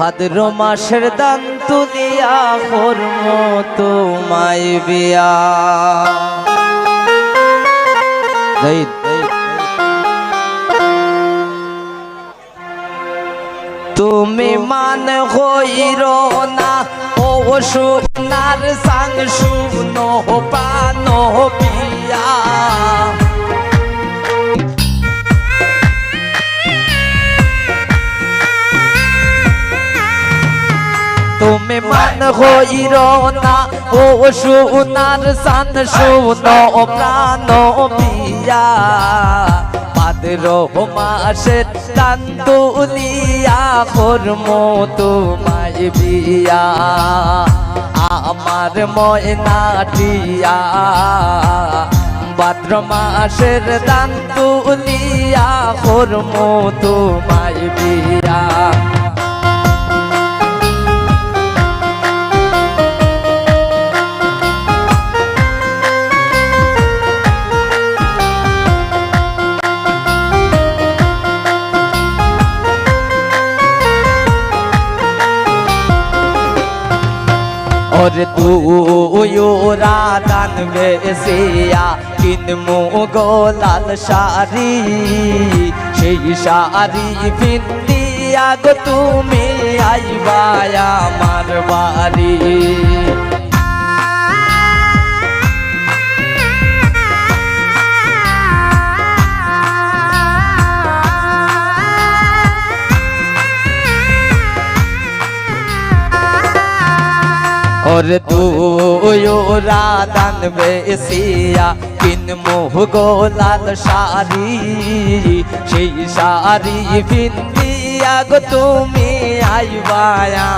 ভাদ্র মাসের দান তুলিয়া করম তোমায় বিয়া। তুমি মান হইর না ও সোনার সাং শুনো প্রাণ পিয়া। তুমি মান হইর না ও সোনার সান শুনো প্রাণ পিয়া। ভাদ্র মাসের দান তুলিয়া করম তোমায় বিয়া। আমার ময়নাটিয়া ভাদ্র মাসের দান তুলিয়া করম তোমায় বিয়া। ওরে তুই ওরা দান বেসিয়া কিনমু গোলাল শাড়ি। সেই শাড়ি পিন্দিয়া গো তুমি আইবা আমার বাড়ি। ওরে তুই ওরা দান বেসিয়া কিনমু গোলাল শাড়ি। সেই শাড়ি পিন্দিয়া গো তুমি আইবা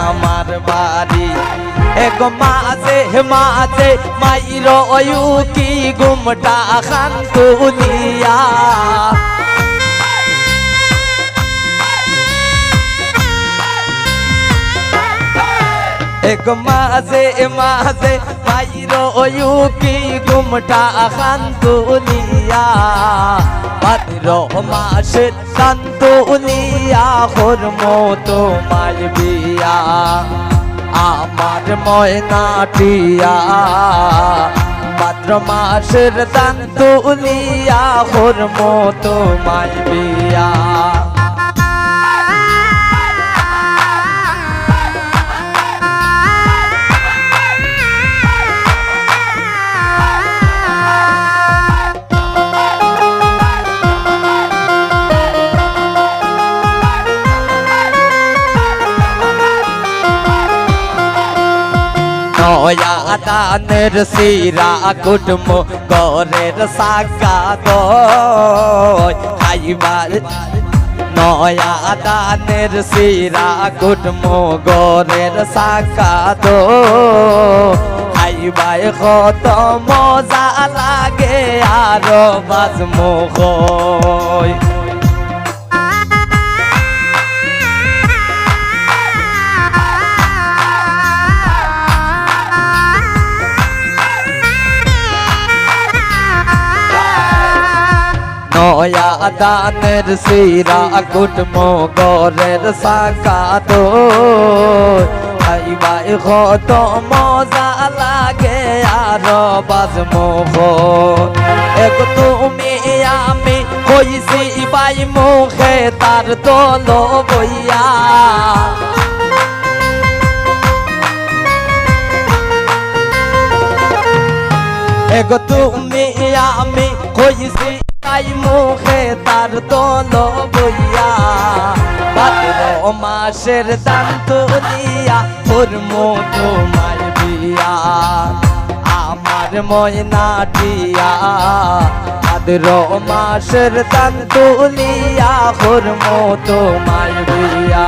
আমার বাড়ি। এক মাঝে মাঝে মাইর কি গুমটা খান তুলিয়া। এক মাঝে মাঝে মাইর কি গুমটা খান তুলিয়া। ভাদ্র মাসের দান তুলিয়া করম তোমায় বিয়া। আমার ময়নাটিয়া ভাদ্র মাসের দান তুলিয়া করম তোমায় বিয়া। নয়া দানের শিরা কুটুম গরের সাকা খাইবার। নয়া দানের শিরা কুটুম গরের সাকা খাইবাই কত মজা লাগে আর বাজমুখ। নয়া দানের শিরা কুটুম গরের সাকা খাইবাই কত মজা লাগে আর বাজমুখ। এক তুমি আমি হইছি বাই মুখে তার দল বইয়া। এক তুমি আমি হইছি বাই মুখে তার দল বইয়া। ভাদ্র মাসের দান তুলিয়া করম তোমায় বিয়া। আমার ময়নাটিয়া ভাদ্র মাসের দান তুলিয়া করম তোমায় বিয়া।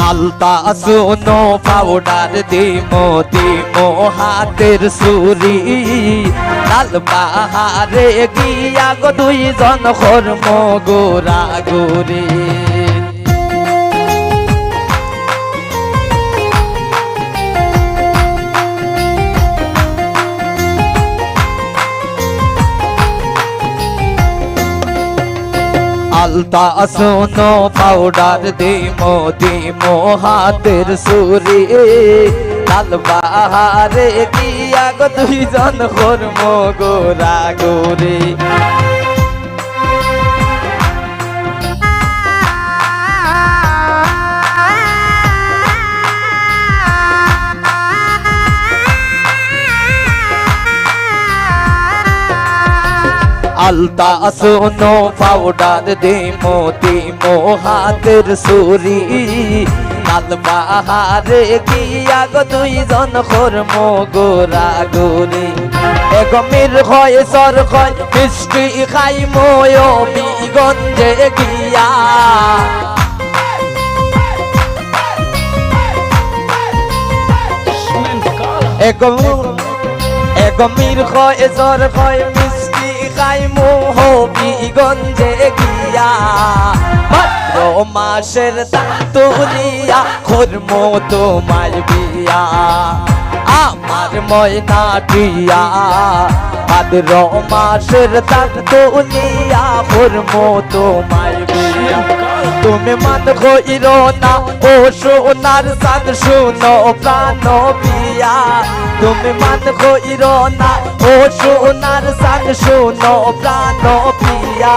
আলতা শুনো পাউডার দিমো হাতের সুরি লাল পাহাড়ে গিয়া গো দুইজন কর্ম গোরা গোরি আলতা শুনো পাউডার দিমো হাতের সুরি লাল বাহারে গিয়া গো দুইজন কর্ম গোরা গোরি আলতা শুনো পাউডার দিমো হাতের সুরি লাল বাহারে গিয়া গো দুইজন কর্ম গোরা গোরি এগমির হয় সর হয় মিষ্টি খাই ময়ূরগঞ্জে গিয়া এগমির হয় সর হয় মিষ্টি খাই ময়ূরগঞ্জে গিয়া ভাদ্র মাসের দান তুলিয়া কর্ম তোমার বিয়া আমার ময়না টিয়া ভাদ্র মাসের দান তুলিয়া কর্ম তোমার বিয়া তুমি মান কইর না ও সোনার সাদ শুনো প্রাণ বিয়া তুমি মান কইর না ও সোনার সাদ শুনো প্রাণ বিয়া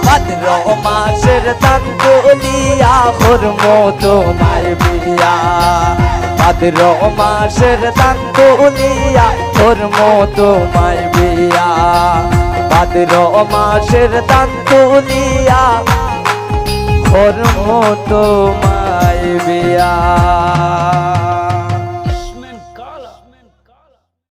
ভাদ্র মাসের দান তুলিয়া কর্ম তোমার বিয়া ভাদ্র মাসের দান তুলিয়া কর্ম তোমার বিয়া ভাদ্র মাসের দান তুলিয়া কর্ম তোমার বিয়া